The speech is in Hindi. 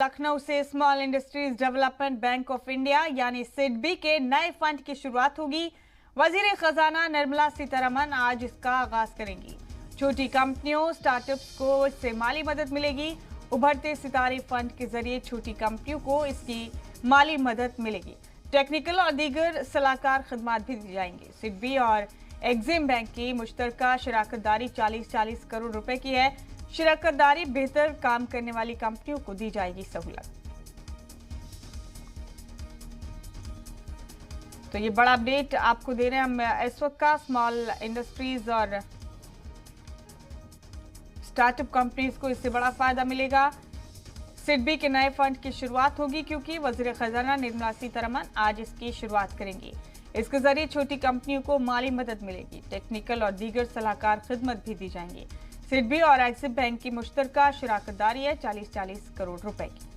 लखनऊ से small industries development bank of India यानी सिडबी के नए फंड की शुरुआत होगी। वजीर खजाना निर्मला सीतारमण आज इसका आगाज करेंगी। छोटी कंपनियों स्टार्टअप्स को इससे माली मदद मिलेगी। उभरते सितारे फंड के जरिए छोटी कंपनियों को इसकी माली मदद मिलेगी। टेक्निकल और दीगर सलाहकार खदमात भी दी जाएंगी। सिडबी और एग्जिम बैंक की मुश्तरका शराकतदारी 40-40 करोड़ रुपए की है। शराकतदारी बेहतर काम करने वाली कंपनियों को दी जाएगी सहूलत। तो ये बड़ा अपडेट आपको दे रहे हैं हम इस वक्त का। स्मॉल इंडस्ट्रीज और स्टार्टअप कंपनीज को इससे बड़ा फायदा मिलेगा। सिडबी के नए फंड की शुरुआत होगी क्योंकि वजीर खजाना निर्मला सीतारमण आज इसकी शुरुआत करेंगी। इसके जरिए छोटी कंपनियों को माली मदद मिलेगी। टेक्निकल और दीगर सलाहकार खिदमत भी दी जाएंगी। सिडबी और एक्सिस बैंक की मुश्तरका शराकतदारी है 40-40 करोड़ रुपए की।